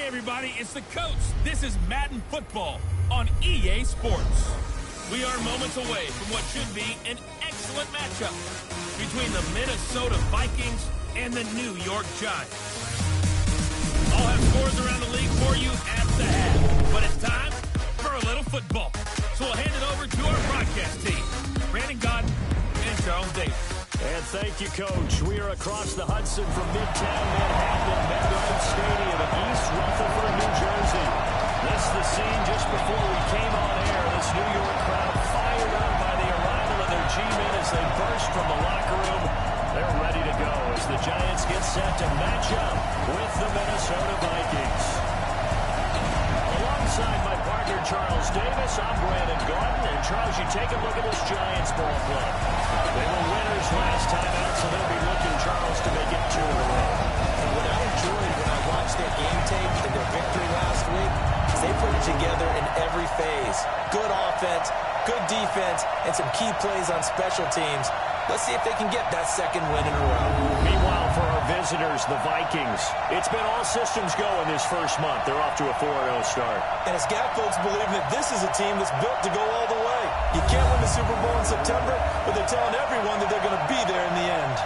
Hey everybody, it's the coach. This is Madden Football on EA Sports. We are moments away from what should be an excellent matchup between the Minnesota Vikings and the New York Giants. I'll have scores around the league for you at the half, but it's time for a little football. So we'll hand it over to our broadcast team, Brandon Godden and Charles Davis. And thank you, Coach. We are across the Hudson from Midtown Manhattan, MetLife Stadium in East Rutherford, New Jersey. This is the scene just before we came on air. This New York crowd fired up by the arrival of their G-men as they burst from the locker room. They're ready to go as the Giants get set to match up with the Minnesota Vikings. Alongside my partner, Charles Davis, I'm Brandon Godden. And Charles, you take a look at this Giants ball club. They were winners last time out, so they'll be looking, Charles, to make it 2 in a row. What I enjoyed when I watched their game tape and their victory last week is they put it together in every phase. Good offense, good defense, and some key plays on special teams. Let's see if they can get that second win in a row. Meanwhile, for our visitors, the Vikings, it's been all systems go in this first month. They're off to a 4-0 start. And it's got folks believing that this is a team that's built to go all the way. You can't win the Super Bowl in September, but they're telling everyone that they're going to be there in the end.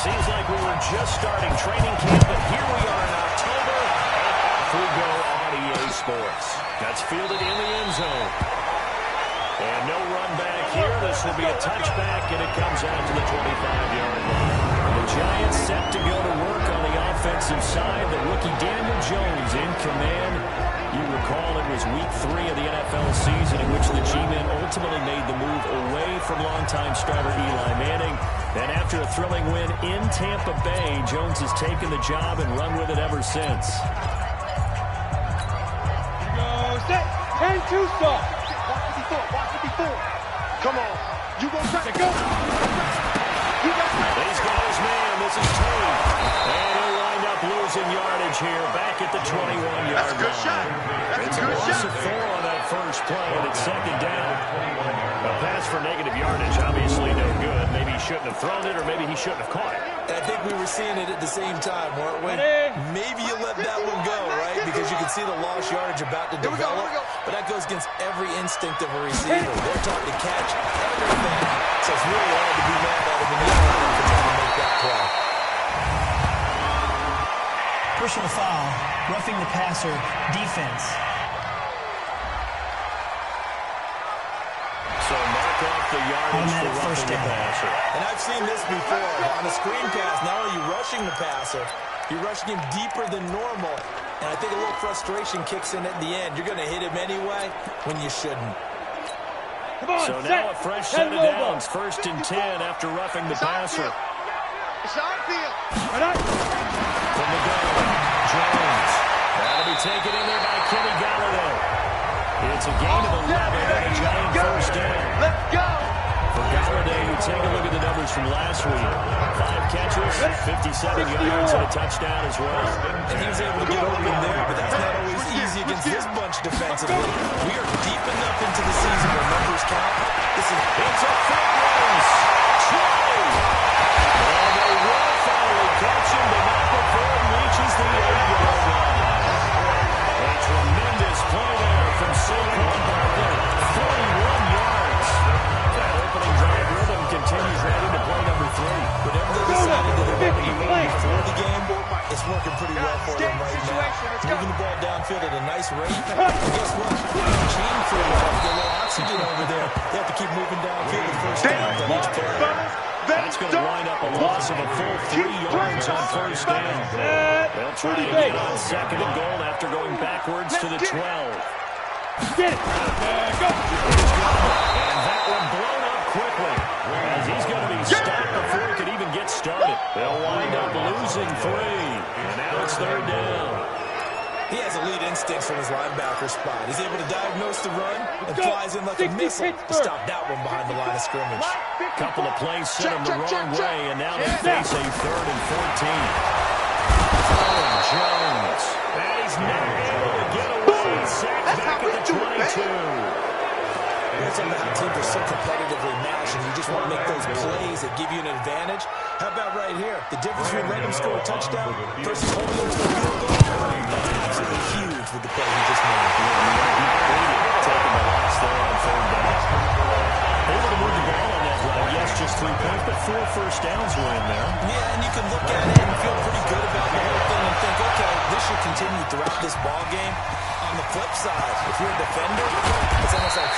Seems like we were just starting training camp, but here we are in October, and off we go on EA Sports. That's fielded in the end zone. And no run back here. This will be a touchback, and it comes out to the 25-yard line. The Giants set to go to work on the offensive side. The rookie Daniel Jones in command. You recall it was week 3 of the NFL season in which the G-men ultimately made the move away from longtime starter Eli Manning. And after a thrilling win in Tampa Bay, Jones has taken the job and run with it ever since. Here goes set. 10-2 stop. Watch it before. Come on. You go try to go. He's got his man. This is Tate. And he'll wind up losing yardage here back at the 21-yard line. That's a good shot. It's a loss of 4 on that first play, and it's second down. A pass for negative yardage, obviously no good. Maybe he shouldn't have thrown it, or maybe he shouldn't have caught it. And I think we were seeing it at the same time, weren't we? Maybe you let that one go, right? Because you can see the lost yardage about to develop. But that goes against every instinct of a receiver. They're taught to catch everything. So it's really hard to be mad at him in the end for trying to make that play. Personal foul, roughing the passer, defense. So mark off the yardage for roughing the passer. And I've seen this before. On a screen pass, not only are you rushing the passer, you're rushing him deeper than normal. And I think a little frustration kicks in at the end. You're going to hit him anyway when you shouldn't. So now a fresh set of downs. 1st and 10 after roughing the passer. It's on field. From the gun, Jones. That'll be taken in there by Kenny Galladay. It's a gain of 11 and a giant first down. Let's go. For Galladay, you take a look at the numbers from last week. 5 catches, 57 yards, and a touchdown as well. And he was able to get open there, but that's not always easy against this bunch defensively. We are deep enough into the season where numbers count. This is it's a foot race. Trey. And they will finally catch him, but not before he reaches the 8-yard line. A tremendous play there from Saquon Barkley. 41 yards. That opening drive rhythm continues right into play number 3. whatever they decided that they wanted to do before the game, it's working pretty well for them right now. Moving the ball downfield at a nice rate. And guess what? Chain crew has to get a little oxygen over there. They have to keep moving downfield the first down on each play. That's going to wind up a loss of a full 3 yards on first down. They'll try again on 2nd and goal after going backwards to the 12. Get it. Go. And that one blown up quickly. As he's going to be stopped before he could even get started. They'll wind up losing 3. And now it's 3rd down. He has elite instincts from his linebacker spot. He's able to diagnose the run and flies in like a missile to stop that one behind the line of scrimmage. Couple of plays sent him the wrong way, and now they face a 3rd and 14. Jones. And he's not able to get away. Sacked back at the 22. Here's how teams are so competitively matched, and you just want to make those plays that give you an advantage. How about right here? The difference between letting them score a touchdown versus holding them to a field goal. Absolutely huge with the play he just made. Taking the loss there on 3rd down. Able to move the ball on that drive. Yes, just 3 points, but 4 first downs were in there. Yeah, and you can look at it and feel pretty good about the whole thing and think, okay, this should continue throughout this ball game. On the flip side, if you're a defender, it's almost like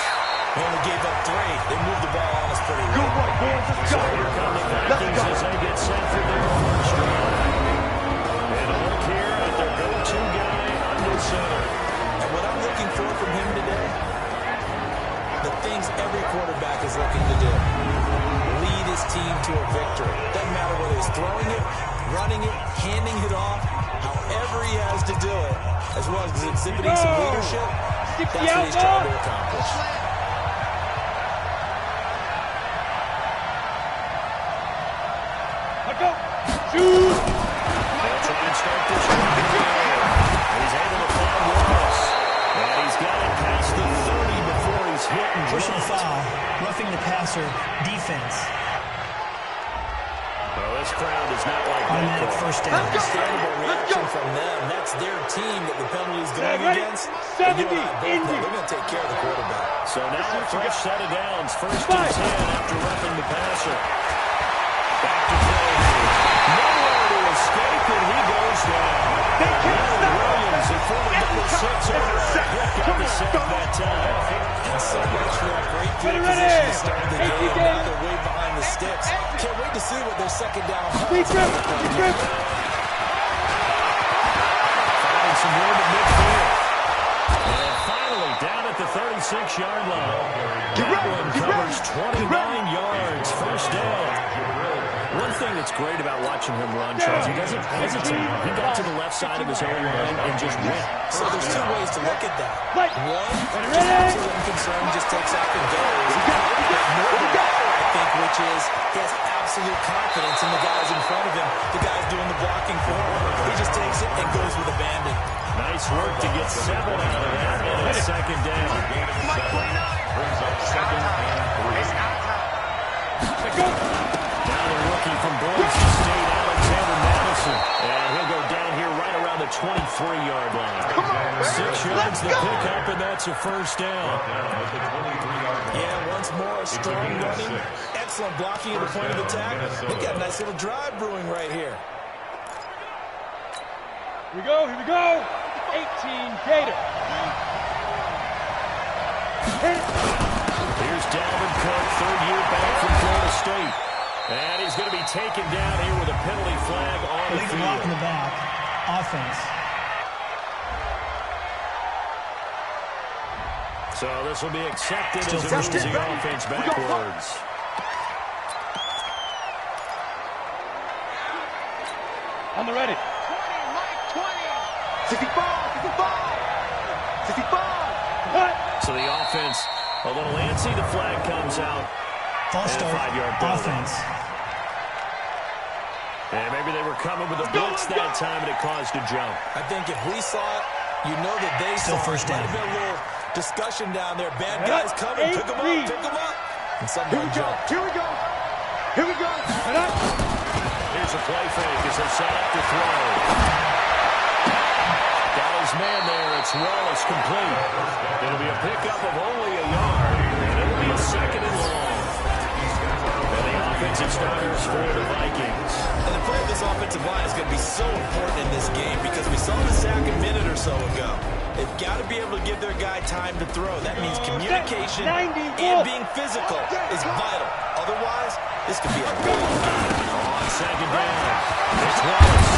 they only gave up 3. They moved the ball on us pretty well. Good work, boys. Let's go. Here come the Vikings as they get set for their first drive. And a look here at their go-to guy under center. And what I'm looking for from him today, the things every quarterback is looking to do. Lead his team to a victory. Doesn't matter whether he's throwing it, running it, handing it off, however he has to do it, as well as exhibiting some leadership, that's what he's trying to accomplish. Let's go. Shoot. They'll try and start this drive. He's able to find Wallace. And he's got it past the 30 before he's hit and Personal dropped. foul, roughing the passer, defense. Well, this crowd is not like that. Automatic first down. Understandable reaction from them. That's their team that the penalty is going against. 70, And you and I both know they're going to take care of the quarterback. So now a fresh set of downs. 1st and 10 after roughing the passer. Back to throw. Nowhere to escape, and he goes down. Williams, a former number 6 over got the sack that time. And so much for a great field position to start the game. Now they're way behind the sticks. Can't wait to see what their second down Deep grip. Deep grip. Finding some room at midfield. And finally down at the 36-yard line. That one covers 29 yards. First down. One thing that's great about watching him run, Charles, he doesn't hesitate. He got to the left side of his own line and just went. So there's 2 ways to look at that. One, Ready? just absolute unconcern, just takes off and goes. But more than that, I think, which is he has absolute confidence in the guys in front of him, the guys doing the blocking for him. He just takes it and goes with abandon. Nice work to get 7 out of that, and it's second down. Brings up 2nd and 3. Let's go. Now the rookie from Boise State, Alexander Madison. And he'll go down here right around the 23-yard line. 6 yards the pickup, and that's a first down. Yeah, once more, strong running, excellent blocking at the point of attack. They've got a nice little drive brewing right here. Here we go. Here we go. 18 Gator. Here's Dalvin Cook, 3rd year back from Florida State. And he's going to be taken down here with a penalty flag on the Illegal block in field. the back. Offense. So this will be accepted Still as it first moves the down. offense backwards. On the ready. 65. What? So the offense, a little antsy. The flag comes out. False And a start. 5-yard penalty. Offense. And maybe they were coming with a blitz that time, and it caused a jump. I think if we saw it, you know that they Still saw it. first down. Might have been a little discussion down there. Bad guys coming. Pick them up. Pick them up. And someone jumped. Here we go. Here's a play fake as they set up to throw. Got his man there. It's Wallace complete. It'll be a pickup of only a yard, and it'll be a 2nd and long. And the offensive starters for the Vikings. And the play of this offensive line is going to be so important in this game because we saw the sack a minute or so ago. They've got to be able to give their guy time to throw. That means communication and being physical is vital. Otherwise, this could be a really game. On 2nd down, it's Wallace.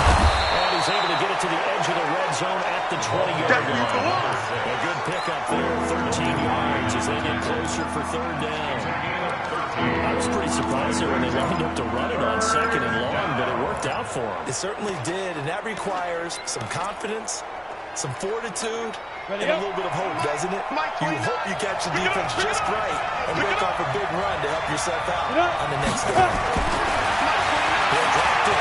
And he's able to get it to the edge of the red zone at the 20-yard line. A good pickup there, 13 yards as they get closer for 3rd down. I was pretty surprised there when they lined up to run it on 2nd and long, but it worked out for them. It certainly did, and that requires some confidence Some fortitude and a little bit of hope, doesn't it? You hope you catch the defense just right and break off a big run to help yourself out on the next down. He'll drop the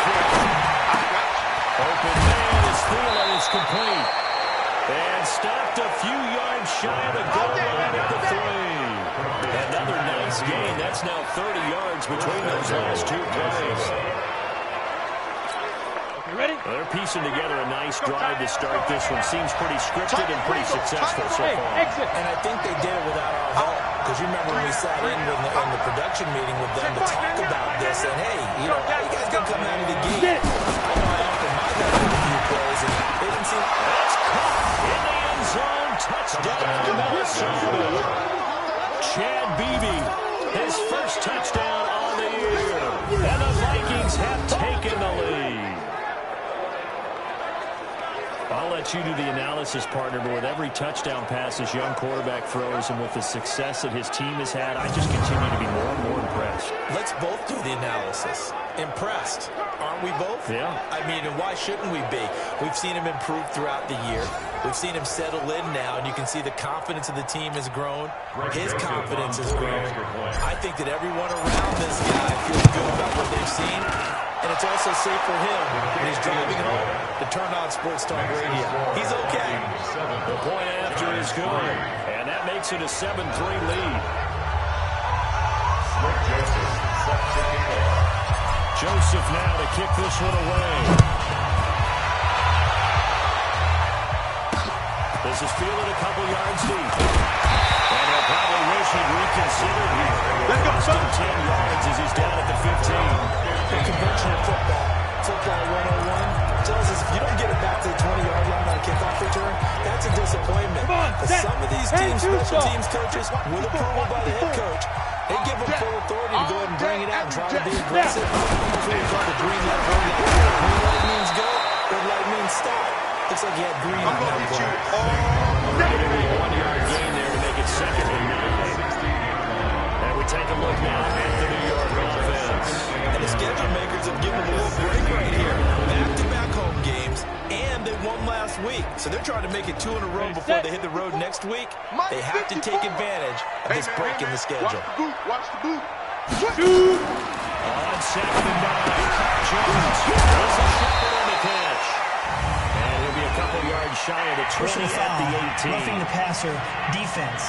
Open man is Thielen is complete. And stopped a few yards shy of the goal line at the 3. Another nice gain. That's now 30 yards between those last 2 plays. Ready? Well, they're piecing together a nice drive to start this one. Seems pretty scripted and pretty successful so far. And I think they did it without our help. Because you remember when we sat in the production meeting with them to talk about this. And, hey, you know, how you guys going to come out of the gate? I know I offered my guys a few plays, and they didn't seem... That's caught in the end zone. Touchdown, Minnesota. Chad Beebe, his first touchdown on the year. And the Vikings have taken the lead. I'll let you do the analysis, partner, but with every touchdown pass this young quarterback throws and with the success that his team has had, I just continue to be more and more impressed. Let's both do the analysis. Impressed, aren't we both? Yeah. I mean, and why shouldn't we be? We've seen him improve throughout the year. We've seen him settle in now, and you can see the confidence of the team has grown. His confidence has grown. I think that everyone around this guy feels good about what they've seen. And it's also safe for him when he's driving home to turn on Sports Talk Radio. He's okay. The point after is good. And that makes it a 7-3 lead. Joseph now to kick this one away. This is fielded a couple yards deep. And he'll probably wish he'd reconsidered here. Lost him 10 yards as he's down at the 15. Conventional football 101 tells us if you don't get it back to the 20-yard line on a kickoff return, that's a disappointment. But some of these teams, special teams coaches, with approval by the head coach, they give them full authority to go ahead and bring it out and try to be aggressive. That's what we call the green light, red light. Green light means go, red light means stop. Looks like you had green on that play. Maybe a 1-yard gain there to make it 2nd and 9. And we take a look now at the New York offense. And the schedule makers have given them a little break right here. Back-to-back home games, and they won last week. So they're trying to make it 2 in a row before they hit the road next week. They have to take advantage of this break in the schedule. Watch the boot. On 2nd and 9, Jones was a shepherd on the catch. And he'll be a couple yards shy of the 20 at the 18. Roughing the passer, defense.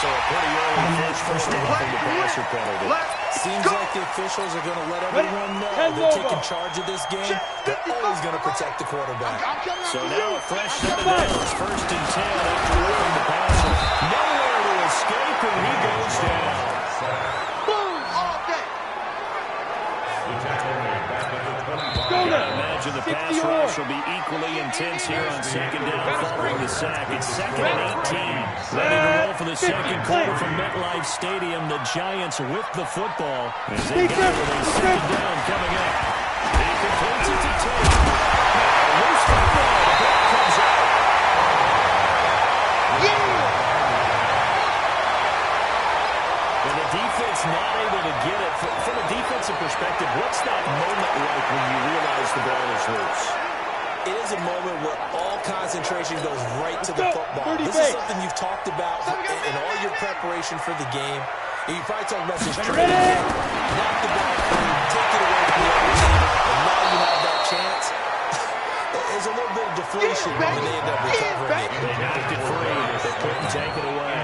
So a pretty early first down from the passer penalty. Seems like the officials are going to let everyone know they're taking charge of this game. They're always going to protect the quarterback. So now a fresh set of downs. 1st and 10 after roughing the passer. Nowhere to escape, and he goes down. I imagine the pass rush will be equally intense here on 2nd down following the sack. It's 2nd and 18. Ready to roll for the 2nd quarter from MetLife Stadium. The Giants with the football as they got it with a 2nd down coming up. He completes it to Tate. Loose football. The ball comes out. And the defense not able to get it. From a defensive perspective, what's that moment like when you realize the ball is loose? It is a moment where all concentration goes right to the football. This is something you've talked about in all your preparation for the game. And you probably talked about this training game. Knock the ball free, take it away from the other team, and now you have that chance. There's a little bit of deflation when they end up recovering it. They knocked it free. They couldn't take it away.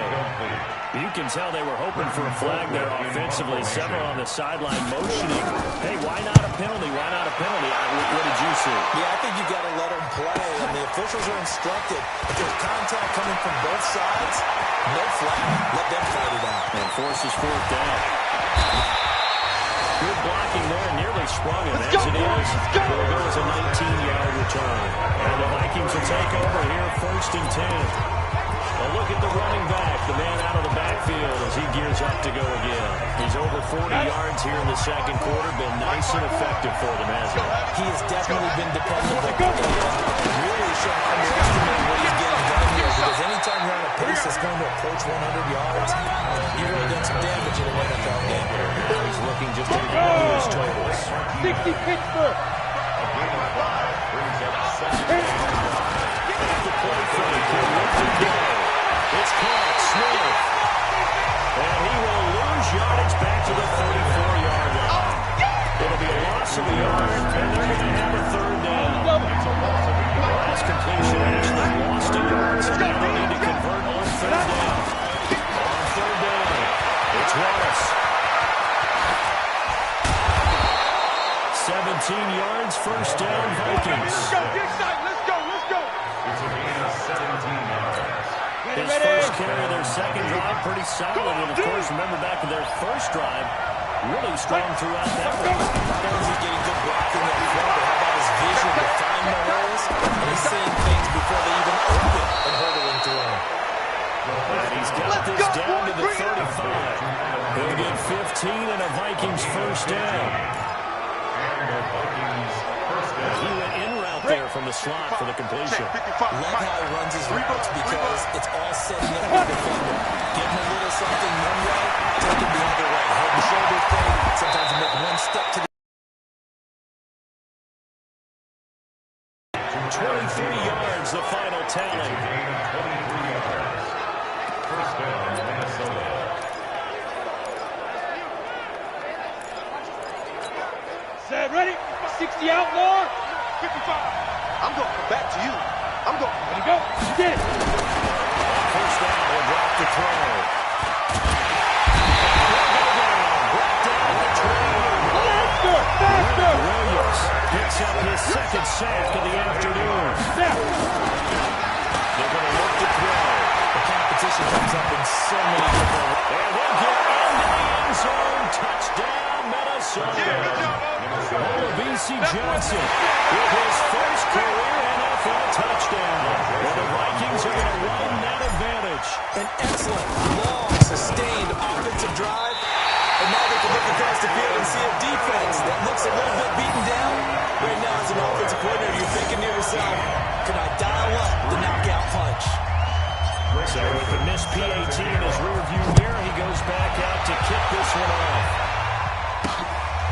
You can tell they were hoping for a flag there offensively. Several on the sideline motioning. Hey, why not a penalty? Why not a penalty? What did you see? Yeah, I think you got to let them play. And the officials are instructed. If there's contact coming from both sides, no flag. Let them fight it out. And forces 4th down. Good blocking there. Nearly sprung him. As it is, there goes a 19-yard return. And the Vikings will take over here 1st and 10. A look at the running back, the man out of the backfield as he gears up to go again. He's over 40 yards here in the 2nd quarter. Been nice and effective for them, hasn't he? He has definitely been dependable. Really showing underestimate what he's getting done here, because anytime you're on a pace that's going to approach 100 yards, you've really done some damage in an NFL game. He's looking just to add to his totals. 60 Pittsburgh. The play fake. It's caught. Smith. And he will lose yardage back to the 34-yard line. It'll be a loss of a yard, and they're going to have a third down. Last completion actually lost a yard, so now they need to convert on third down. On third down, it's Wallace. 17 yards, first down, Vikings. Let's go. His first carry of their second drive, pretty solid. And, of course, remember back to their first drive, really strong throughout that one. Not only is he getting good blocking up front, but how about his vision to find the holes? And he's seeing things before they even open and hurdling through them. And he's got this down to the 35. He'll get 15 and a Vikings first down. He went in route there from the slot for the completion. Love how he runs his routes because it's all setting up the defender. Give him a little something one way, take it the other way. Head and shoulder thing. Sometimes you make one step to the 23 yards, the final tally. First down, Minnesota. Set, ready? 60 out, more. 55. I'm going back to you. I'm going. Ready, go. Get it. First down, he'll drop the throw. Faster. Williams picks up his second sack of the afternoon. They're going to look to throw. The competition comes up in so many different ways. And they'll get into the end zone. Touchdown, Minnesota. Olabisi Johnson with his first career NFL touchdown. Well, the Vikings are going to run that advantage. An excellent, long, sustained offensive drive. And now they can look across the field and see a defense that looks a little bit beaten down. Right now, as an offensive coordinator, you're thinking to yourself, can I dial up the knockout punch? So with the missed PAT in his rearview mirror, he goes back out to kick this one off.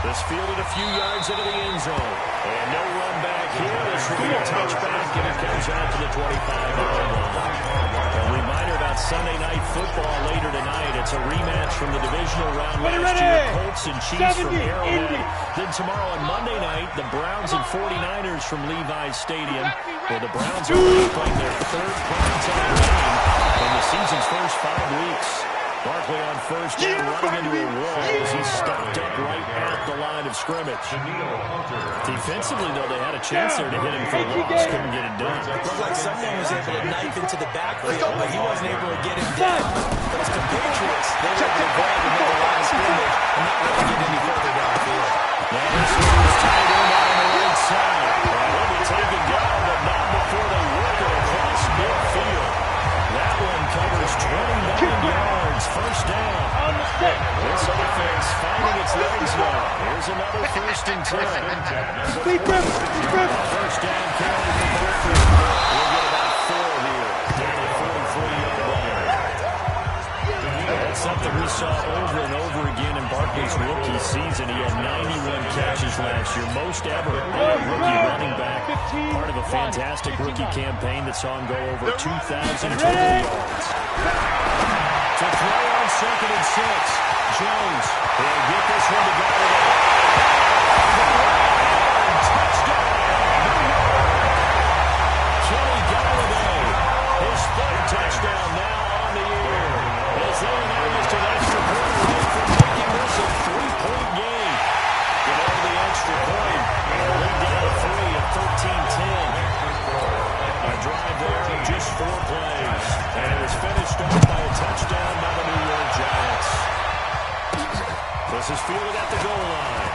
This fielded a few yards into the end zone. And no run back here. This will be a touchback, and it comes out to the 25-yard line. A reminder about Sunday Night Football later tonight. It's a rematch from the divisional round last year. Colts and Chiefs from Arrowhead. Then tomorrow on Monday night, the Browns and 49ers from Levi's Stadium, where the Browns are playing their third primetime game in the season's first 5 weeks. Barkley on first down, running into a wall as he stopped up right at the line of scrimmage. Defensively, though, they had a chance there to hit him for a loss. Couldn't get it done. It looked like someone was able to knife into the backfield, but he wasn't able to get him down. But his compatriots, they were able to grab him at the line of scrimmage and not let him get any further downfield. Now this one is tied in on the right side. They'll be taken down, but not before they work it across midfield. That one covers 29 yards. First down. This offense finding its legs now. Here's another 1st and 10. First down carry for Barkley. We'll get about 4 here. Down to 43-yard line. That's something we saw over and over again in Barkley's rookie season. He had 91 catches last year, most ever by a rookie running back. Part of a fantastic rookie campaign that saw him go over 2,000 total yards. To throw on 2nd and 6. Jones will get this one to Golladay. Touchdown! Kenny Golladay, his 3rd touchdown now on the year. As they announced an extra point away from making this a 3-point game. You know, the extra point, and a lead down to 3 at 13-10. A drive there of just 4 plays. And it was finished off by a touchdown by the New York Giants. This is fielded at the goal line.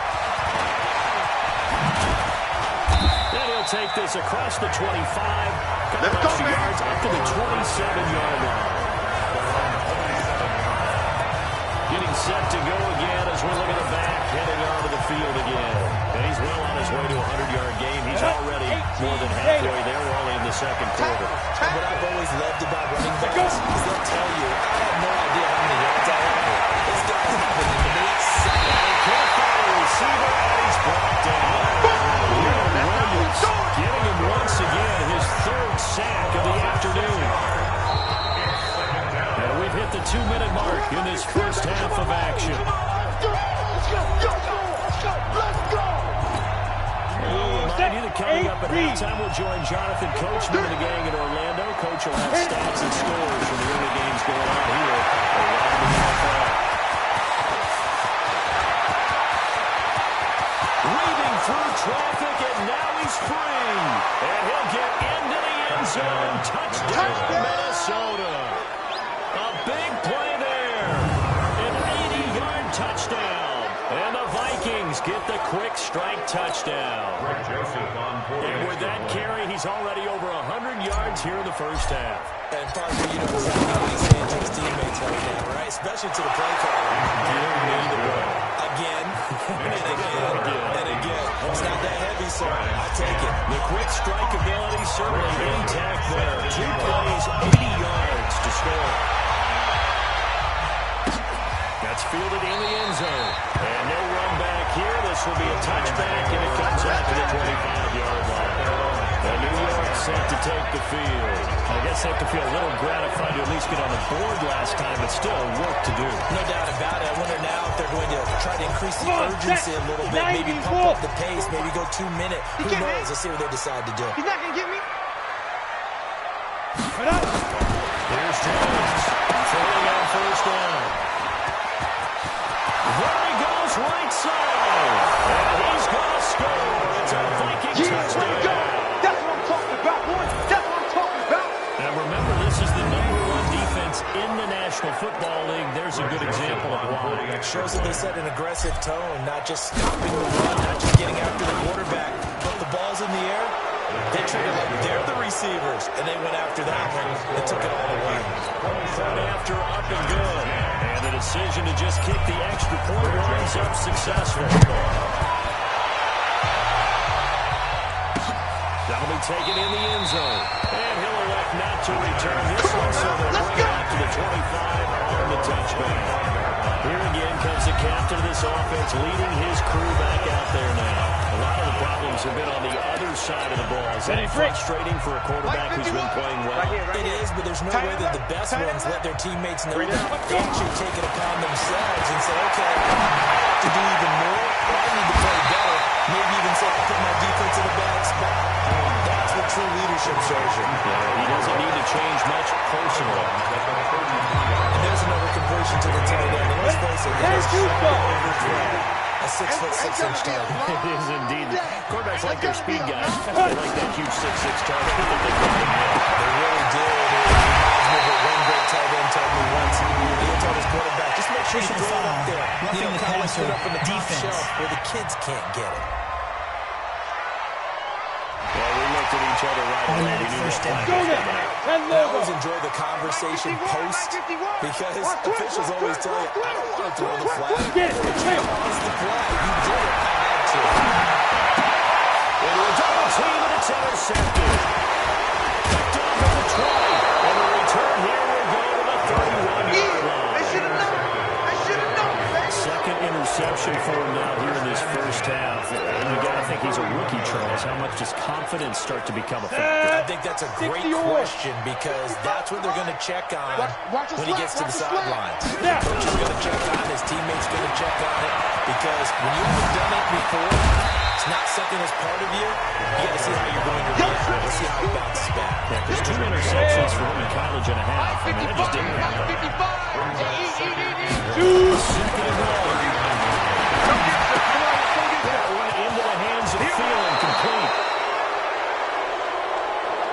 Then he'll take this across the 25. Got a bunch of yards up to the 27-yard line. Getting set to go again as we look at the back, heading onto the field again. And he's well on his way to a 100-yard game. He's already more than halfway there. We're only in the second quarter. And what I've always loved about running backs is they'll tell you, I have no idea how many yards I have. This guy's having an amazing second. Can't follow the receiver, and he's brought down. Williams getting him once again. 2-minute mark in this first half of action. We'll remind you that coming up at halftime, we'll join Jonathan Coachman of the gang in Orlando. Coach will have stats and scores from the early games going on here around the NFL. Weaving through traffic, and now he's free. And he'll get into the end zone. Touchdown, Minnesota. A big play there. An 80-yard touchdown. And the Vikings get the quick strike touchdown. And with that carry, he's already over 100 yards here in the first half. And Parker, you know exactly what he's saying to his teammates right now, right? Especially to the play caller. Give me the ball. Again, and again, and again. It's not that heavy, sir. I take it. The quick strike ability certainly intact there. 2 plays, 80 yards to score. That's fielded in the end zone. And no run back here. This will be a touchback, and it comes out to the 25-yard line. And New York set to take the field. I guess they have to feel a little gratified to at least get on the board last time, but still work to do. No doubt about it. I wonder now if they're going to try to increase the urgency a little bit, maybe pump up the pace, maybe go 2 minute. Who knows? Let's see what they decide to do. He's not going to get me. Here's Jones. Throwing on first down. There he goes right side. And he's going to score. It's a Viking touchdown. That's what I'm talking about, boy. That's what I'm talking about. Now remember, this is the #1 defense in the National Football League. There's a good example of why. It shows that they set an aggressive tone, not just stopping the run, not just getting after the quarterback, but the ball's in the air. They treat it like they're the receivers, and they went after that one and took it all away. Front after up and good. And the decision to just kick the extra point winds up successful. That'll be taken in the end zone. And he'll elect not to return this one, so they'll bring it out to the 25 on the touchback. Here again comes the captain of this offense, leading his crew back out there now. A lot of the problems have been on the other side of the ball. Is that frustrating for a quarterback who's been playing well? It is, but there's no way that the best ones let their teammates know that they actually take it upon themselves and say, okay, I have to do even more, or I need to play better. Maybe even say, I put my defense in a bad spot. That's what true leadership shows you. He doesn't need to change much personally. And there's another completion to the tight end. And let's face it, it is a 6'6" target. It is indeed. Quarterbacks like their speed guys. They like that huge 6'6" target. They really did. It reminds me of what one great tight end told me once. He told his quarterback, just make sure you throw it up there. You know, kind of put it up in the top shelf where the kids can't get it. Well, we looked at each other right away. We knew First down. I always enjoy the conversation post because officials always tell you, I don't want to throw the flag. But you lost the flag. You did it. I had to. Into a double team, and it's intercepted. Picked up at the 20. And the return here will go to the 31-yard line. I should have known. I should have known, man. Second interception for him now here in this first half. And you got to think he's a rookie, Charles. How much does confidence start to become a factor? I think that's a great question because that's what they're going to check on when he gets to the sidelines. The coach is going to check on it. His teammates going to check on it because when you haven't done it before, it's not something that's part of you. You got to see how you're going to react. Let's see how he bounces back. Yeah, there's 2 interceptions for him in college and a half. I mean, that just didn't happen. Second and 1. That one into the hands of Thielen, complete.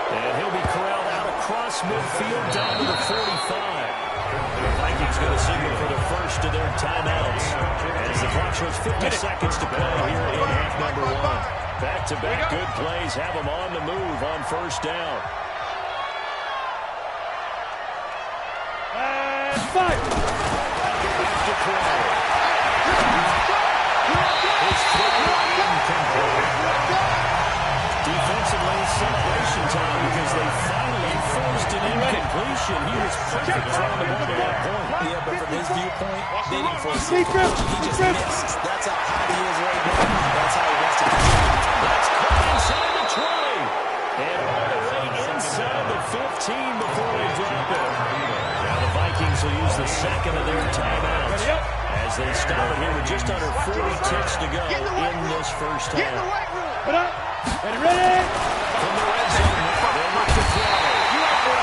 And he'll be corralled out across midfield down to the 45. The Vikings going to signal for the first of their timeouts. As the clock shows 50 seconds to play here in half number 1. Back-to-back good plays have them on the move on first down. And fight! Back to Crowder. His throw incomplete. Defensively, celebration time because they finally forced an incompletion. He was perfect throwing the ball to that point. Yeah, but from his viewpoint, they didn't force it. He just missed. That's how hot he is right now. That's how he wants to continue. That's caught inside the 20. And all the way inside the 15 before they drop it. Now the Vikings Vikings will use the second of their timeouts as they stop it here with just under 40 ticks to go in this first half. Put up. Ready, ready. From the red zone, they'll look to throw.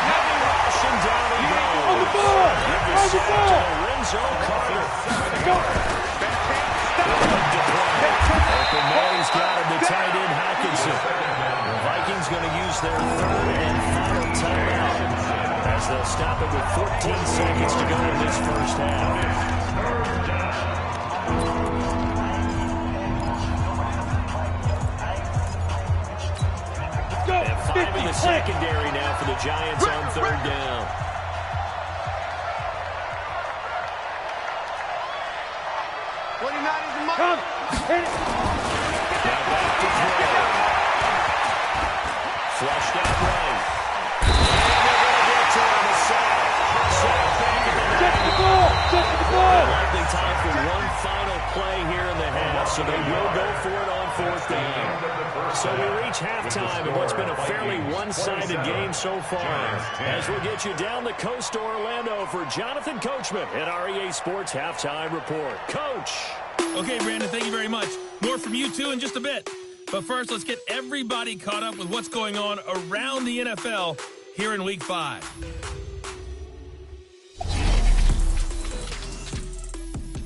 Heavy rush and down he goes. On the ball. Give the sack to Lorenzo Carter. Go. Open Mary's got him to tight end Hockenson. The Vikings going to use their third and final timeout as they'll stop it with 14 seconds to go in this first half. And 5 in the secondary now for the Giants on third down. Come. Hit it. Now back to throw. Flushed out right. And they're going to get to him. A sack. Sack back at the Check the ball. Check the ball. Likely time for one final play here in the half, so they will go for it on fourth down. So we reach halftime in what's been a fairly one-sided game so far. As we'll get you down the coast to Orlando for Jonathan Coachman at our EA Sports Halftime Report. Coach! Okay, Brandon, thank you very much. More from you two in just a bit. But first, let's get everybody caught up with what's going on around the NFL here in Week 5.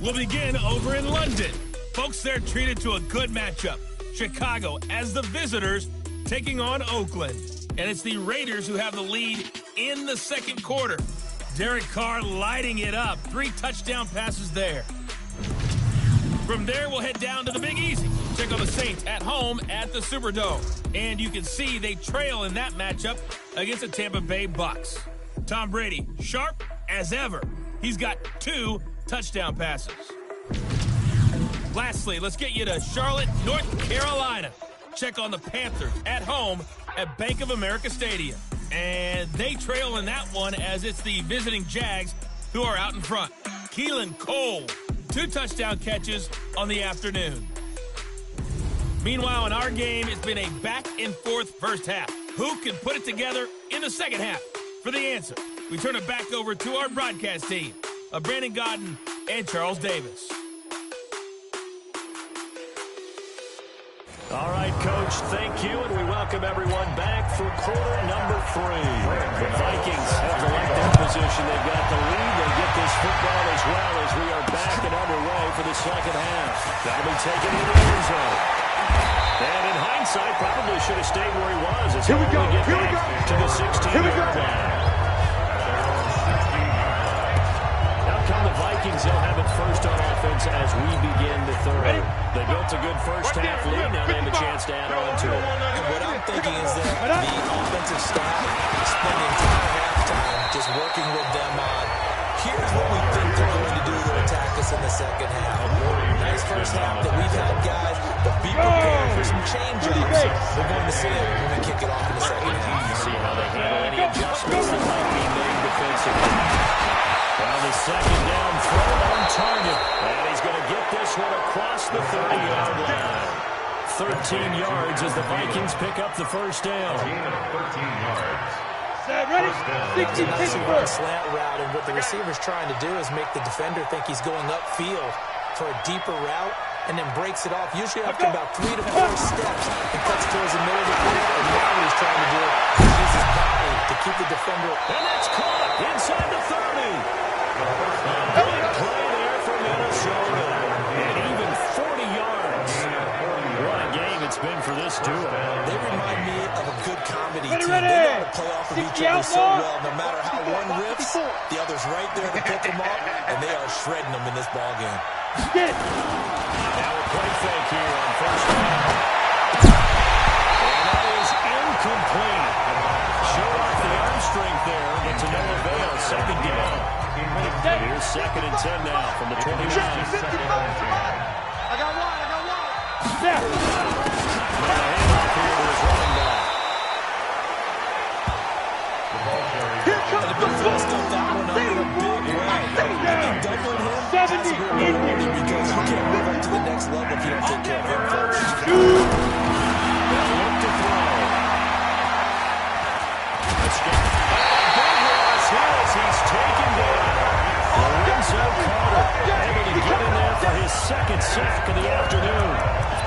We'll begin over in London. Folks, they're treated to a good matchup. Chicago as the visitors taking on Oakland. And it's the Raiders who have the lead in the second quarter. Derek Carr lighting it up. 3 touchdown passes there. From there, we'll head down to the Big Easy. Check on the Saints at home at the Superdome. And you can see they trail in that matchup against the Tampa Bay Bucks. Tom Brady, sharp as ever. He's got 2 touchdown passes. Lastly, let's get you to Charlotte, North Carolina. Check on the Panthers at home at Bank of America Stadium. And they trail in that one as it's the visiting Jags who are out in front. Keelan Cole, 2 touchdown catches on the afternoon. Meanwhile, in our game, it's been a back-and-forth first half. Who can put it together in the second half? For the answer, we turn it back over to our broadcast team of Brandon Godden and Charles Davis. All right, Coach, thank you, and we welcome everyone back for quarter number 3. The Vikings have the right their position. They've got the lead. They get this football as well as we are back and underway for the second half. That'll be taken into the end zone. And in hindsight, probably should have stayed where he was. As Here we go. Get Here we back go. to the 16-yard line. Come the Vikings, they'll have it first on offense as we begin the third. They built a good first half lead, now they have a chance to add on to it. What I'm thinking is that the offensive staff spent the entire halftime just working with them on, here's what we think they're going to do to attack us in the second half. Nice first half that we've had, guys, but be prepared for some change-ups. We're going to see it when we kick it off in the second half. See how they handle any adjustments that might be made defensively. Now the second down throw on target. And he's going to get this one across the 30-yard line. 13 yards as the Vikings pick up the first down. 13 yards. Set, ready? 60 Nice takes run, first. slant route, and what the receiver's trying to do is make the defender think he's going upfield for a deeper route and then breaks it off, usually after about 3 to 4 steps and cuts towards the middle of the field. And now what he's trying to do is use his body to keep the defender. And that's caught inside the 30. A big play there for Minnesota. And even 40 yards. What a game it's been for this duo. They remind me of a good comedy team. Ready. They know how to play off of each other so well. No matter how one rips, the other's right there to pick them up, and they are shredding them in this ball game. Get it. Now a play fake here on first down. And that is incomplete. Show off the arm strength there, but to no avail. Second down. Here's 2nd and 10 now from the 29. I got one. Set. Now a handoff here to his running back. Here comes And the big fella stuffed that one up in a big way. And doubling him, 70 because you can't move up to the next level if you don't take care of him first. They'll look to throw. Let's go. Big loss here as he's taken down. sack of the afternoon.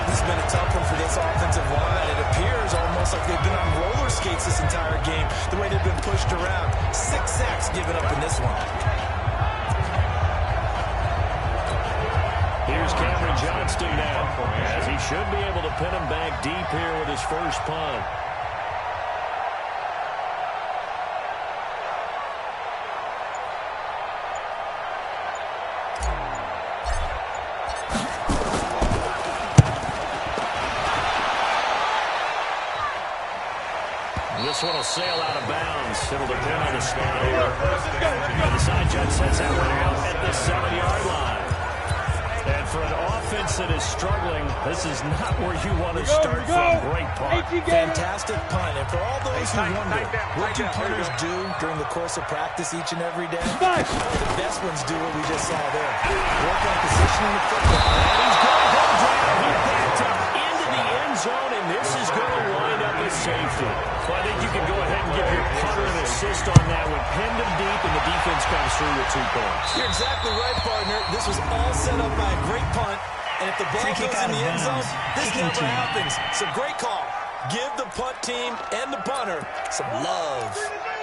This has been a tough one for this offensive line. It appears almost like they've been on roller skates this entire game, the way they've been pushed around. 6 sacks given up in this one. Here's Cameron Johnston now, as he should be able to pin him back deep here with his first punt. This one will sail out of bounds. It'll depend on the spot here. And the side judge sets that one out at the 7-yard line. And for an offense that is struggling, this is not where you want to start from. Great punt. Fantastic punt. And for all those who wonder, what do punters do during the course of practice each and every day? The best ones do what we just saw there. Work on positioning the football. He's going to go down. He backed up into the end zone, and this is going to wind up as safety. Well, I think you can go ahead and give your punter an assist on that one. Pinned him deep, and the defense comes through with 2 points. You're exactly right, partner. This was all set up by a great punt. And if the ball goes in the end zone, this never happens. So great call. Give the punt team and the punter some love.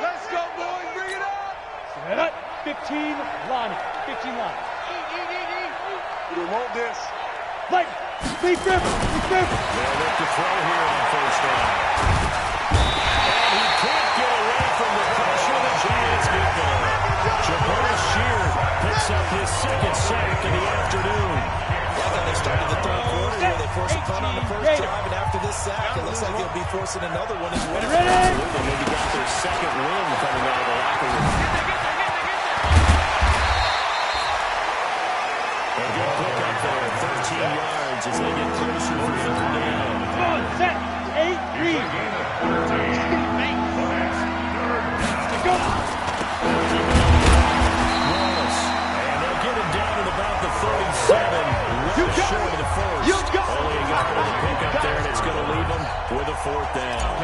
Let's go, boys. Bring it up. Set up. 15 line. 15 line. You don't want this. Light. Big Griffin. Big Griffin. They'll look to throw here on first down. And he can't get away from the pressure. The Giants get there. Jabari Sheard picks up his 2nd sack of the afternoon. I thought they started the 3rd quarter where they forced a punt on the first drive, and after this sack, it looks like they'll be forcing another one as well. Absolutely. Maybe got their 2nd win coming out of the locker room. A good pick up there, 13 yards as they get closer for 3rd down. Come on, set. 8, read. Go. Wallace. And they'll get him down at about the 37. Short of the first. Only a yard of the pick up there, and it's going to leave him with a 4th down.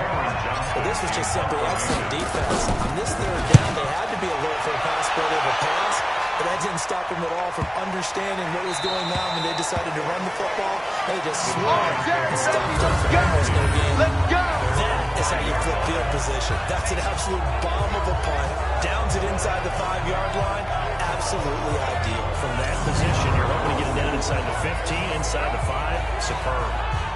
Well, this was just simply excellent defense. On this 3rd down, they had to be alert for a possibility of a pass, but that didn't stop them at all from understanding what was going on when they decided to run the football. They just swung and stopped them for almost no gain. That is how you flip field position. That's an absolute bomb of a punt. Downs it inside the 5-yard line. Absolutely ideal. From that position, you're hoping to get it down inside the 15, inside the 5. Superb.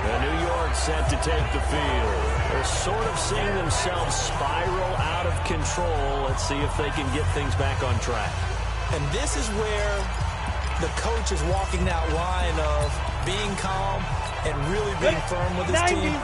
And New York set to take the field. They're sort of seeing themselves spiral out of control. Let's see if they can get things back on track. And this is where the coach is walking that line of being calm and really being firm with his team.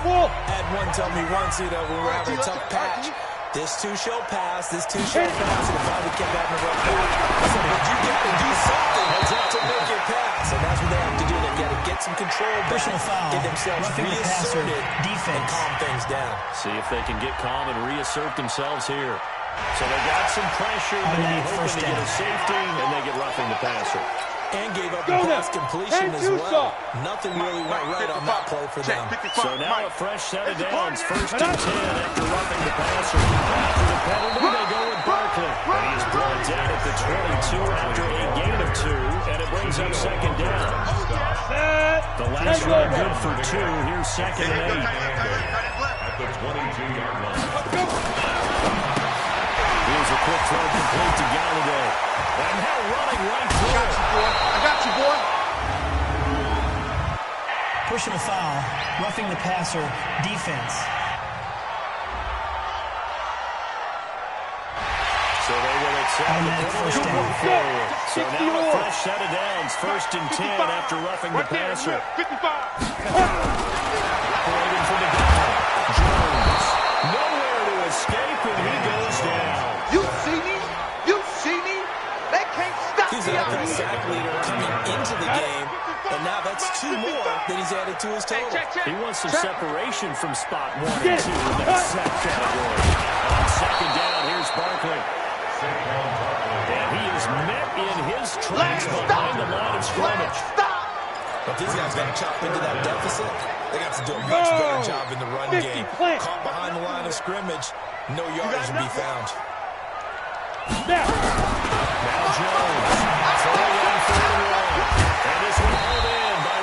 Had one tell me once, when we were having a tough patch, this too shall pass, this too shall pass, and if I kept having a rough patch, I said, but you got to do something to make it pass, and that's what they have to do. They've got to get some control back, get themselves reasserted, and calm things down. See if they can get calm and reassert themselves here. So they got some pressure, they're hoping to get a safety, and they get roughing the passer. And gave up the pass completion as well. Nothing really went right on that play for them. So now a fresh set of downs, 1st and 10 after roughing the passer. After the penalty, they go with Barkley. And he's brought down at the 22 after a gain of 2, and it brings up 2nd down. The last one good for 2. Here's 2nd and 8. At the 22-yard line. Here's a quick throw complete to Galloway. And now running right through it. I got you, boy. Personal foul. Roughing the passer. Defense. So they will accept the penalty move forward. So now a fresh set of downs. 1st and 10 after roughing the passer. 55. Operating for the guy. Jones. Nowhere to escape, and he goes down. You see me? You see me? They can't stop He's me an out NFL here. sack leader coming into the game, and now that's 2 more that he's added to his total. He wants some separation from spot 1 and 2 in that sack category. On 2nd down, here's Barkley. And he is met in his tracks behind the line of scrimmage. But these guys got to chop into that deficit. They got to do a much better job in the run game. Caught behind the line of scrimmage, no yardage to be found. Now Jones. Throwing on 3rd and 1. And this one held in by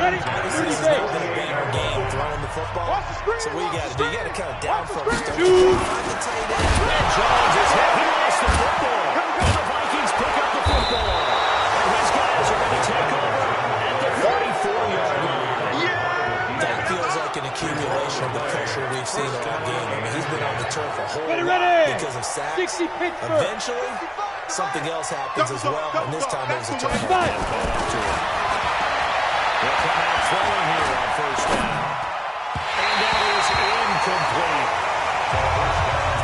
Ready? Obviously, this has not been a banger game throwing the football. So what you got to do? You got to kind of down from it. Find the tight end. And Jones is hit. He lost the football. And the Vikings pick up the football. And his guys are going to take over at the 44-yard line. That feels like an accumulation of the pressure we've seen all game. I mean, he's been on the turf a whole lot because of sacks. 60 Pittsburgh. Eventually, something else happens as well, and this time it was a turnover. They'll come out throwing here on first down. And that is incomplete.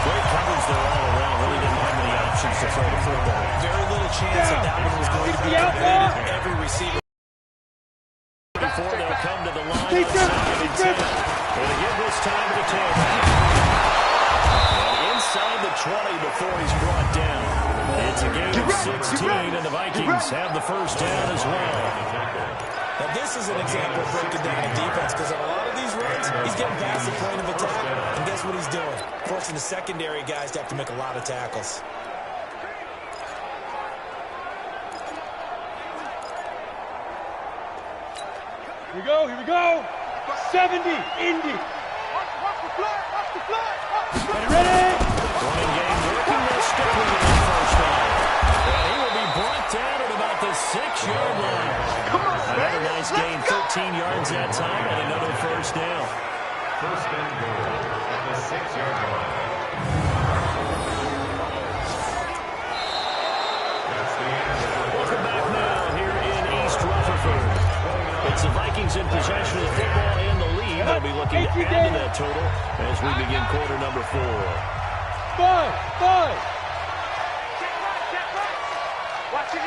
Great coverage there all around. Really didn't have many options to throw the football. Very little chance that that one was going to be completed. Every receiver. Before they'll come to the line on second and 10. Going to give this time to tailback. And inside the 20 before he's brought down. It's a game of 16, and the Vikings have the first down as well. Now, this is an example of breaking down a defense because on a lot of these runs, he's getting past the point of attack, and guess what he's doing? Forcing the secondary guys to have to make a lot of tackles. Here we go, here we go. 70, Indy. Watch the flag, watch the flag. Ready? Running game working. They'll stick with it on first down. And he will be brought down at about the 6-yard line. Another nice gain, 13 yards that time, and another first down. First and goal at the 6-yard line. Welcome back now here in East Rutherford. It's the Vikings in possession of the football and the lead. They'll be looking to add to that total as we begin quarter number 4. 5. Watch it,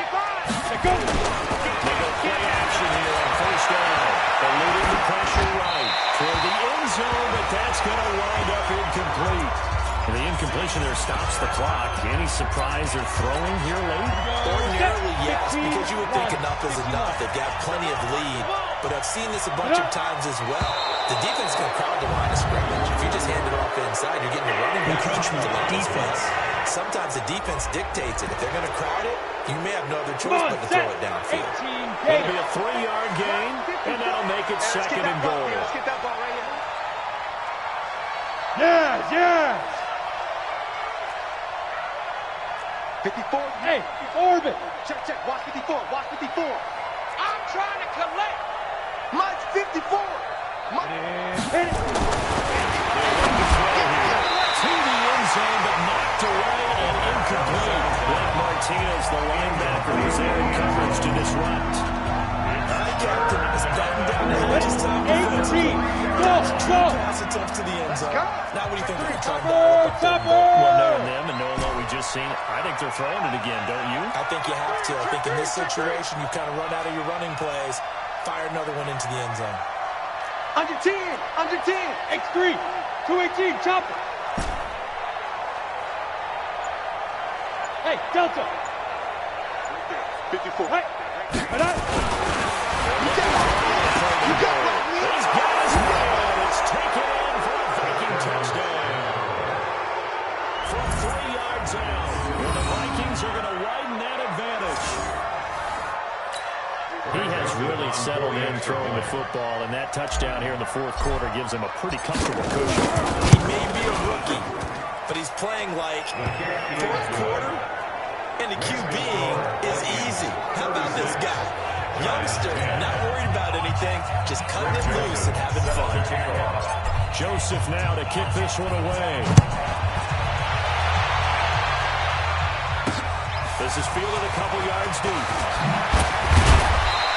go. They go play action here on first down. Eluding the pressure right toward the end zone, but that's going to wind up incomplete. And the incompletion there stops the clock. Any surprise they're throwing here late? Ordinarily, yes, because you would think enough is enough. They've got plenty of lead, but I've seen this a bunch of times as well. The defense is going to crowd the line of scrimmage. If you just hand it off inside, you're getting your running back to line defense. Sometimes the defense dictates it. If they're going to crowd it, you may have no other choice but to throw it downfield. It'll be a 3-yard gain, and that'll make it second and goal. Let's get that ball right here. Yes. 54. Hey, orbit. Check. Watch 54. I'm trying to collect. Mine's 54. Hit it. To the end zone, but knocked away and incomplete. Blake Martinez, the linebacker, was there in coverage to disrupt. Captain is batting down the hedge. It's time to 18. Go. pass attempts to the end zone. Now what do you think they're going to try and Topper. Well, knowing them and knowing what we just seen, I think they're throwing it again, don't you? I think you have to. I think in this situation, you've kind of run out of your running plays. Fire another one into the end zone. Under 10. X3. 218. Chopper. Hey, Delta. 54. Hey. Right on. You got it. He's got his man. It's taken in for a Viking touchdown. From 3 yards out. And the Vikings are going to widen that advantage. He has really settled in throwing the football, and that touchdown here in the fourth quarter gives him a pretty comfortable cushion. He may be a rookie, but he's playing like fourth quarter, and the QBing is easy. How about this guy? Youngster, not worried about anything, just cutting it loose and having fun. Joseph now to kick this one away. This is fielded a couple yards deep.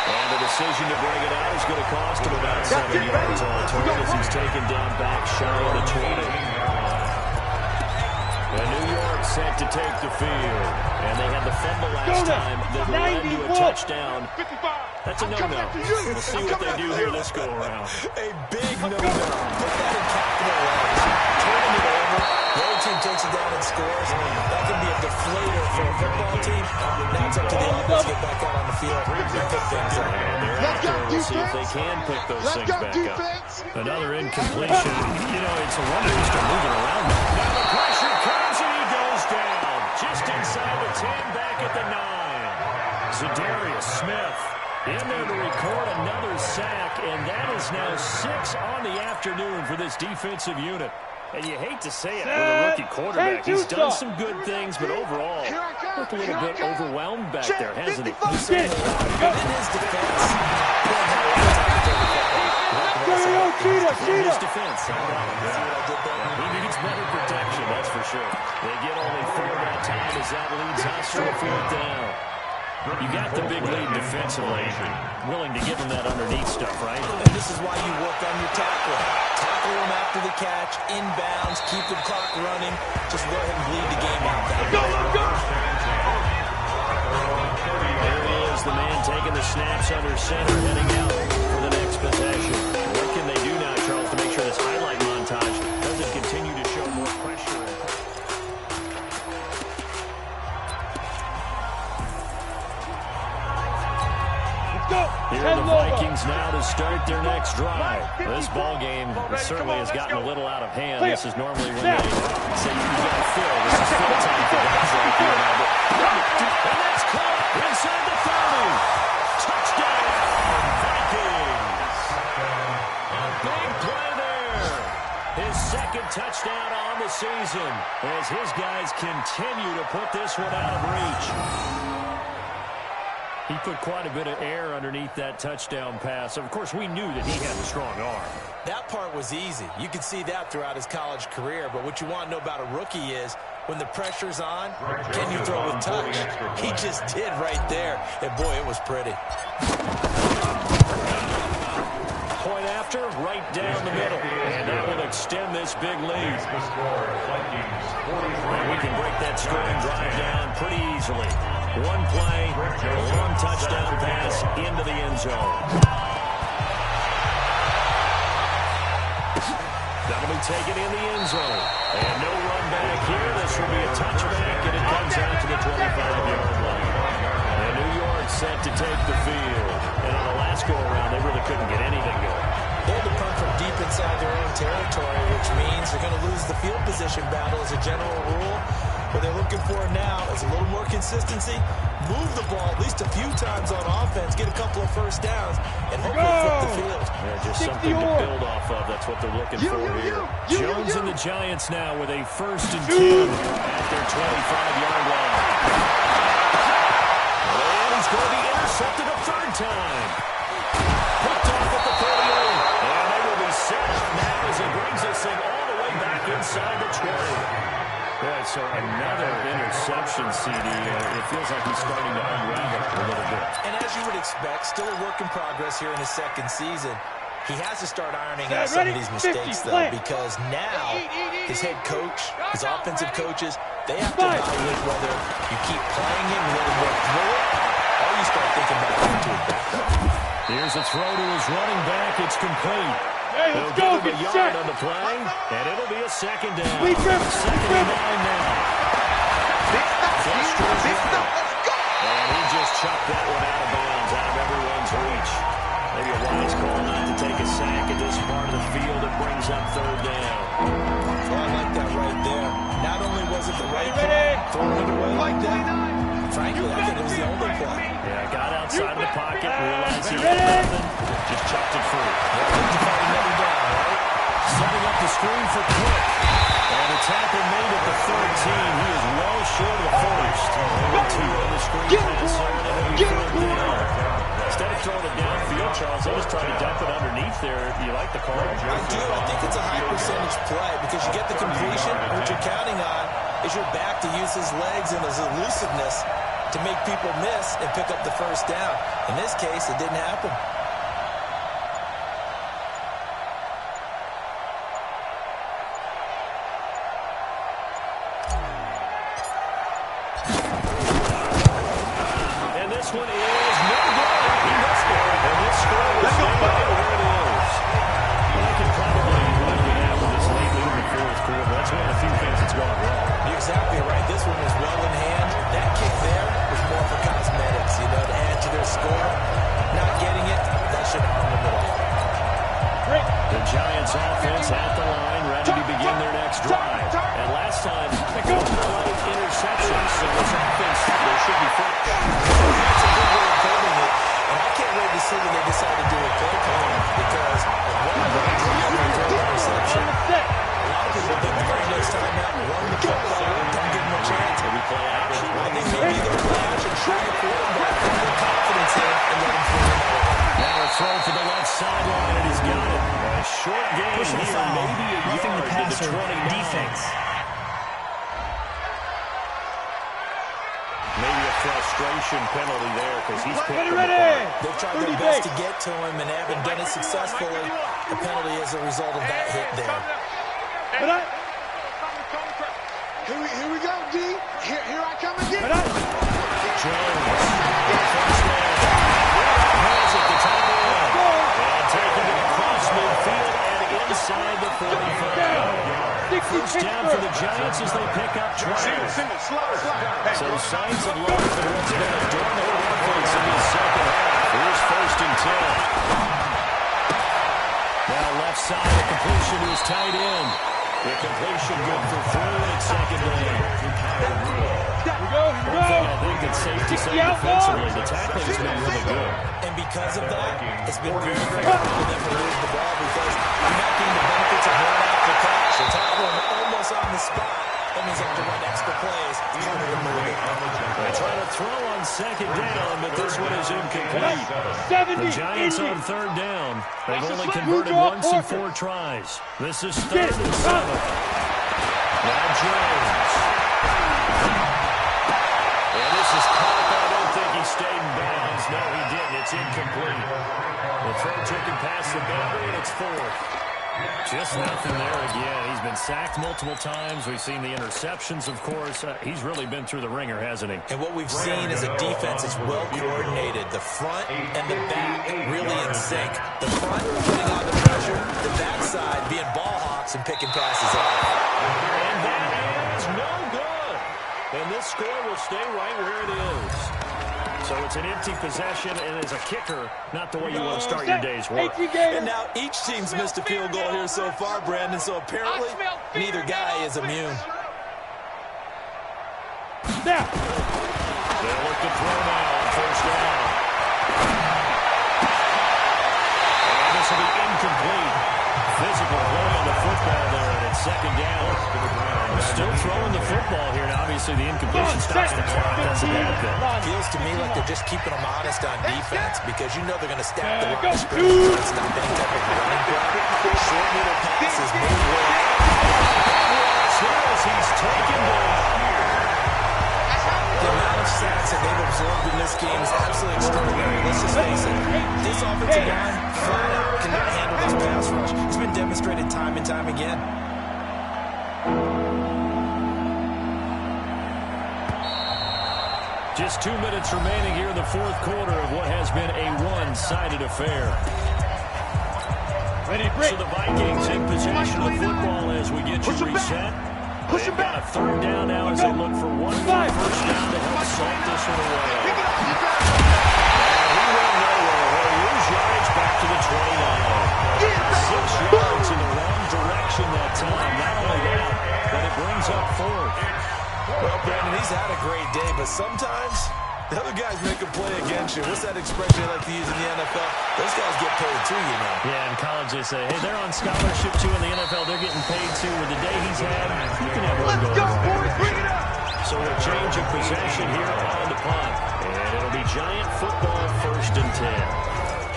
And the decision to bring it out is going to cost him about 7 yards on target as he's taken down back shy of the 20. And New York set to take the field. And they had the fumble last time that led to a touchdown. That's a no-no. We'll see what they do here this go-around. A big no-no. Put that in capital letters. Turning it over. The other team takes it down and scores. That can be a deflator for a football team. Now it's up to the offense to get back out on the field and pick things up. We'll see if they can pick those things back up. Another incompletion. You know, it's a wonder he's still moving around. Now the pressure comes and he goes down. Just inside the 10, back at the 9. Za'Darius Smith in there to record another sack. is now 6 on the afternoon for this defensive unit. And you hate to say it for the rookie quarterback. He's done some good things, but overall, looked a little bit overwhelmed back there, hasn't he? But in his defense, He needs better protection, that's for sure. They get only 4 that time as that leads us to a 4th down. You got the big lead defensively. Willing to give them that underneath stuff, right? And this is why you work on your tackle. Tackle them after the catch, inbounds, keep the clock running. Just go ahead and bleed the game out that way. There he is, the man taking the snaps under center, heading out for the next possession. What can they do now, Charles, to make sure this highlight montage doesn't continue to show more pressure? Here are the Vikings now to start their next drive. This ball game certainly has gotten a little out of hand. This is normally when they say you got to fill. This is fill time for guys like you and I. And that's caught inside the 30. Touchdown, Vikings. Big play there. His second touchdown on the season as his guys continue to put this one out of reach. He put quite a bit of air underneath that touchdown pass. Of course, we knew that he had a strong arm. That part was easy. You could see that throughout his college career. But what you want to know about a rookie is when the pressure's on, can you throw with touch? He just did right there. And, boy, it was pretty. Point after, right down the middle. And that will extend this big lead. And we can break that scoring drive down pretty easily. One play, a long touchdown pass into the end zone. That'll be taken in the end zone. And no run back here. This will be a touchback, and it comes out to the 25-yard line. And New York set to take the field. And on the last go-around, they really couldn't get anything going. They had to punt from deep inside their own territory, which means they're going to lose the field position battle as a general rule. What they're looking for now is a little more consistency, move the ball at least a few times on offense, get a couple of first downs, and hopefully flip the field. Yeah, just something to build off of. That's what they're looking for here. Jones and the Giants now with a 1st and 10 at their 25-yard line. And he's going to be intercepted a 3rd time. Picked off at the 38. And they will be set up now as he brings this thing all the way back inside the 20. Yeah, so another interception, CD. It feels like he's starting to unravel a little bit. And as you would expect, still a work in progress here in his 2nd season. He has to start ironing out some of these mistakes, though, because now his head coach, his offensive coaches, they have to evaluate whether you keep playing him, let him work through it, or you start thinking about going to his backup. Here's a throw to his running back. It's complete. Hey, let's go. Get a yard on the play, and it'll be a 2nd down. 2nd and 9 now. And he just chucked that one out of bounds, out of everyone's reach. Maybe a wise call not to take a sack at this part of the field. It brings up 3rd down. Well, I like that right there. Not only was it the right play, throwing it away like that, frankly, I think it was the only play. Yeah, got outside of the pocket, realized he had nothing, just chucked it free. Setting up the screen for Cook. And a tackle made at the 13. He is well short of the 1st. 2 on the screen pass. Instead of throwing it downfield, Charles, they just try to dump it underneath there. Do you like the call? I do. I think it's a high percentage play because you get the completion. And what you're counting on is your back to use his legs and his elusiveness to make people miss and pick up the 1st down. In this case, it didn't happen. Exactly right. This one was well in hand. That kick there was more for cosmetics, you know, to add to their score. Not getting it, that should harm them at all. The Giants offense at the line, ready to begin their next drive. And last time, they got interceptions, so this offense, they should be fresh. That's a good way of building it. And I can't wait to see when they decide to do a play call because roughing the yard to passer the 20 defense. Maybe a frustration penalty there because he's picked them Ready. apart. They've tried their best to get to him and haven't done it successfully. A penalty as a result of that hit there. Here we go, D. Here I come again. Jones. First down. Has it to tight end. And taken it across midfield and inside the 45. First down for the Giants as they pick up 12. Slide. So signs of life for what's been a dormant offense in the second half. Here's 1st and 10. Now left side, a completion to his tight end. The completion good for 4 at 2nd down. One thing I think it's safe to say defensively, the tackling has been really good. And because of that, it's been very, very hard for them to move the ball because you're not getting the benefits of run after catch. They tackle him almost on the spot. That means they have to run extra plays. It's harder to move it. They're trying to throw on 2nd down, but this one is incomplete. The Giants on 3rd down. They've only converted once in 4 tries. This is 3rd and 7. Now Jones. And this is caught, but I don't think he stayed in bounds. No, he didn't. It's incomplete. The throw took him past the boundary, and it's 4th. Just nothing there again. He's been sacked multiple times. We've seen the interceptions, of course. He's really been through the ringer, hasn't he? And what we've seen is a defense that's well coordinated. The front and the back really in sync. The front putting on the pressure, the backside being ball hawks and picking passes off. And that is no good. And this score will stay right where it is. So it's an empty possession, and as a kicker, not the way you want to start your day's work. And now each team's missed a field goal here so far, Brandon, so apparently neither guy is immune. They'll look to throw now on 1st down. And this will be incomplete. Physical play on the football there, and it's 2nd down. Still throwing the football here. Now, obviously, the incompletion stops the clock. That's a bad thing. Feels to me like they're just keeping them honest on defense because you know they're going to stack the line of scrimmage and stop any type of running play. Short middle passes, move way out. He's taken down. The amount of sacks that they've absorbed in this game is absolutely extraordinary. Let's just face it. This offensive line, flat out, cannot handle this pass rush. It's been demonstrated time and time again. Just 2 minutes remaining here in the 4th quarter of what has been a one-sided affair. So the Vikings in possession of the football as we get you reset. They've got a 3rd down now as they look for one more 1st down to help salt this one away. He went nowhere. He'll lose yards back to the 29. 6 yards in the wrong direction that time. Not only that, but it brings up 4th. Well, Brandon, he's had a great day, but sometimes the other guys make a play against you. What's that expression they like to use in the NFL? Those guys get paid too, you know. Yeah, in college they say, hey, they're on scholarship too. In the NFL, they're getting paid too. With the day he's had, you can have one goal. Bring it up. So a change of possession here on the punt. And it'll be Giant football 1st and 10.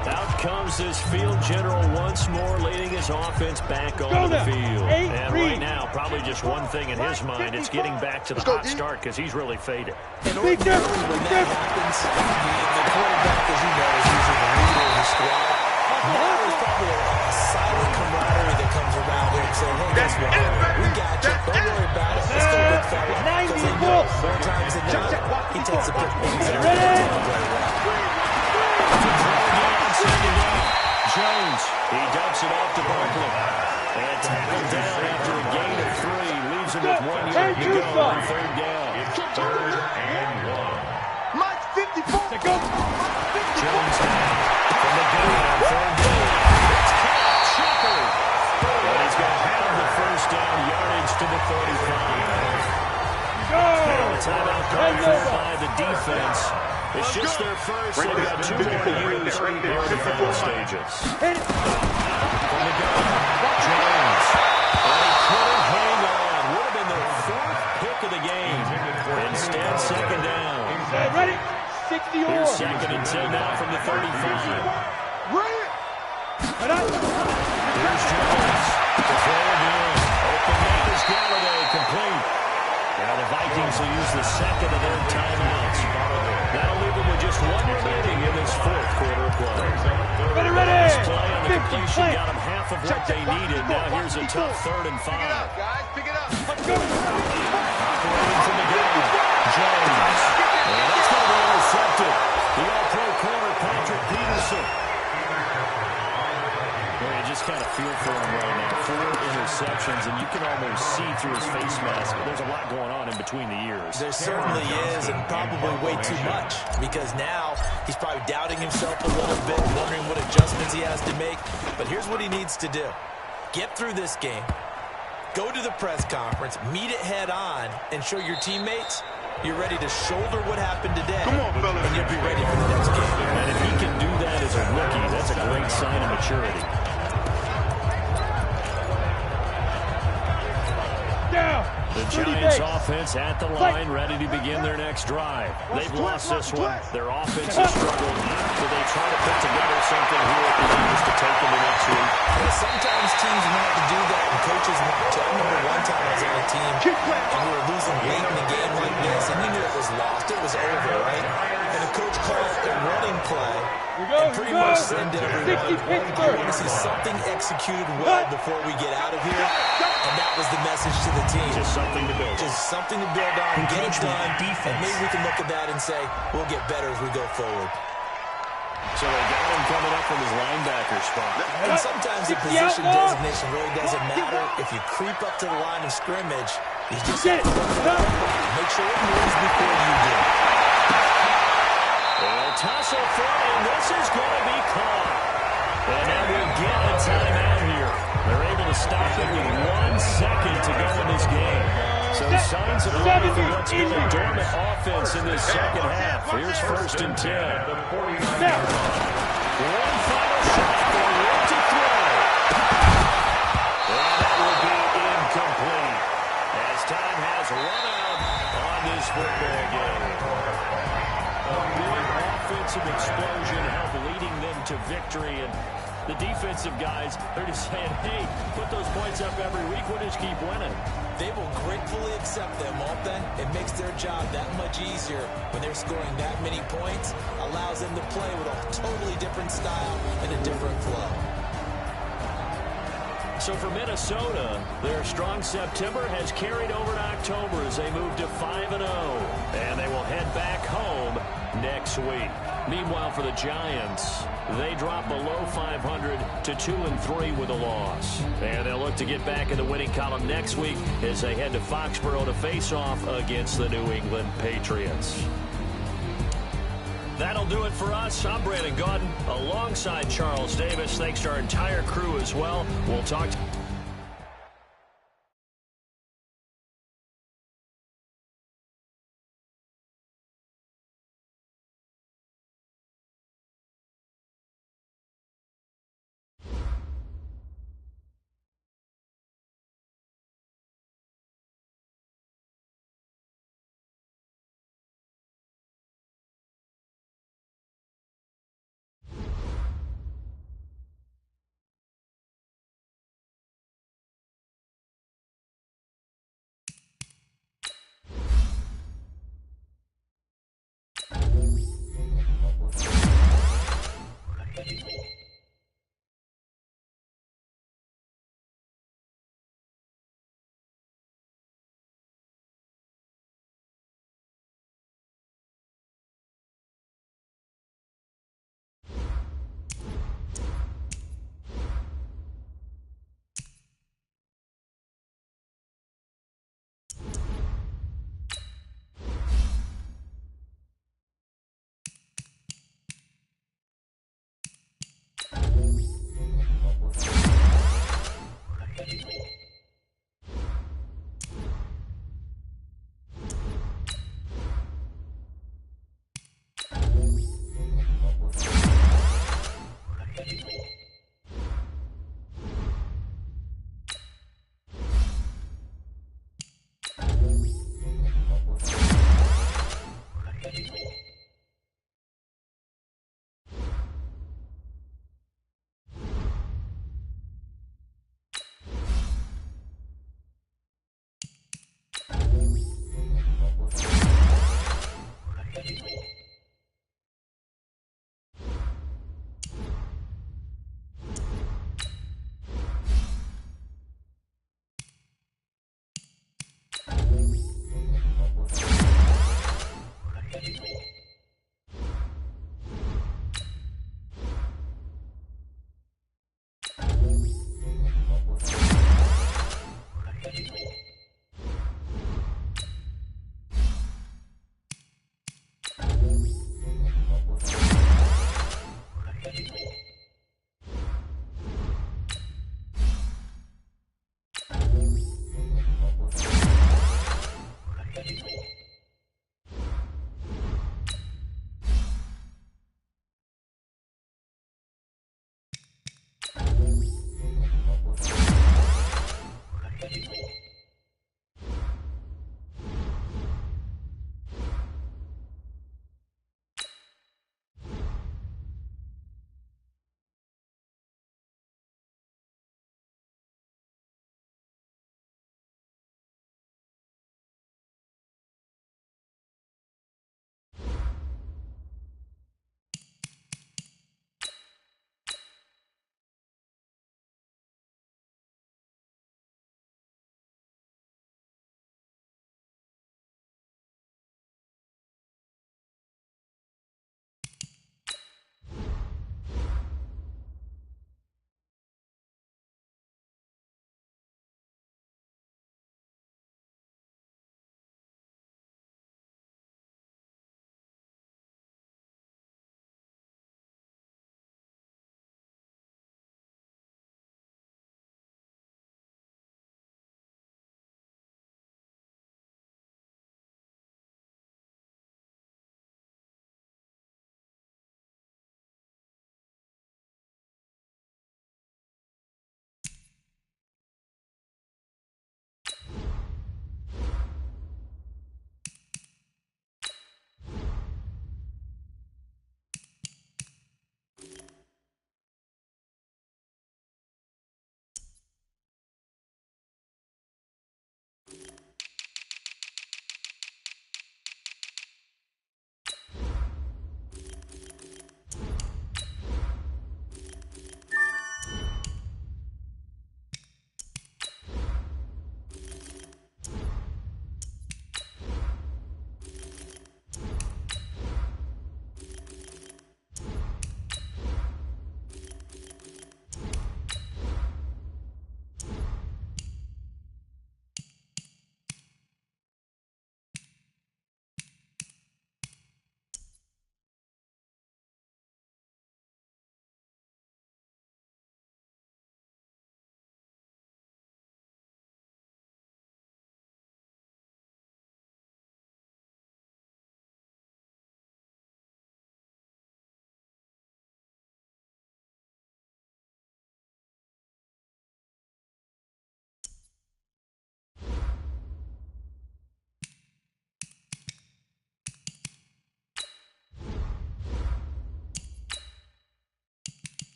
Out comes this field general once more, leading his offense back onto the field. And right now, probably just one thing in his mind, it's getting back to the hot start because he's really faded. And ordinarily, when that happens, the quarterback, as you know, is usually the leader of the squad. Now there's probably a silent camaraderie that comes around here and saying, hey, guess what? We got you. Don't worry about it. Let's go, big fella. Because they know more times than not, he takes a pick things and everything to play well. Jones, he dumps it off to Barkley. And tackled down after a gain of 3. Leaves him with 1 yard to go on 3rd down. It's 3rd and 1. Mike 54. Jones now from the gun on 3rd down. It's caught, Shepherd. But he's going to have the 1st down yardage to the 35. Now a timeout called for by the defense. It's just their first. They've got 2 more to use here in the final stages. From the gun, Jones. And he couldn't hang on. Would have been their 4th pick of the game. Instead, 2nd down. Ready? 60 or. Here's 2nd and 10 now from the 35. Bring it. Here's Jones. To throw again. Galladay complete. Now the Vikings will use the second of their timeouts. That'll leave them with just one remaining in this fourth quarter of play. Ready. This play on the completion got them half of what they needed. Now here's a tough 3rd and 5. Pick it up, guys. Pick it up. Let's go. Operating from the gun. Jones. And that's going to be intercepted. The all-pro corner, Patrick Peterson. Well, you just kind of feel for him right now. 4 interceptions, and you can almost see through his face mask. There's a lot going on in between the ears. There certainly is, and probably way too much, because now he's probably doubting himself a little bit, wondering what adjustments he has to make. But here's what he needs to do. Get through this game, go to the press conference, meet it head on, and show your teammates you're ready to shoulder what happened today. Come on, fellas. And you'll be ready for the next game. And if he can do that as a rookie, that's a great sign of maturity. The Giants offense at the line, ready to begin their next drive. They've lost this one. Their offense has struggled. So they try to put together something here at the end just to take them the next week. Well, sometimes teams want to do that, and coaches want to. I remember one time I was on a team, and we were losing late in a game like this, and you knew it was lost. It was over, right? And the coach called a running play and pretty much said to everyone, I want to see something executed well before we get out of here. And that was the message to the team. Just something to build. Just something to build on, get it done, defense. and maybe we can look at that and say, we'll get better as we go forward. So they got him coming up from his linebacker spot. And sometimes the position designation really doesn't matter. If you creep up to the line of scrimmage, you just have to make sure it moves before you do. Well, tussle flying. This is going to be caught. And now we'll get a timeout here. They're able to stop it with 1 second to go in this game. So signs of life for what's been a dormant offense in this second half. Here's 1st and 10. One final shot for one to throw. And that will be incomplete as time has run out on this football game. A big offensive explosion helped leading them to victory, and the defensive guys are just saying, hey, put those points up every week. We'll just keep winning. They will gratefully accept them, won't they? It makes their job that much easier when they're scoring that many points. Allows them to play with a totally different style and a different flow. So for Minnesota, their strong September has carried over to October as they move to 5-0. And they will head back home next week. Meanwhile, for the Giants, they drop below 500 to 2-3 with a loss. And they'll look to get back in the winning column next week as they head to Foxborough to face off against the New England Patriots. That'll do it for us. I'm Brandon Gaudin alongside Charles Davis. Thanks to our entire crew as well. We'll talk to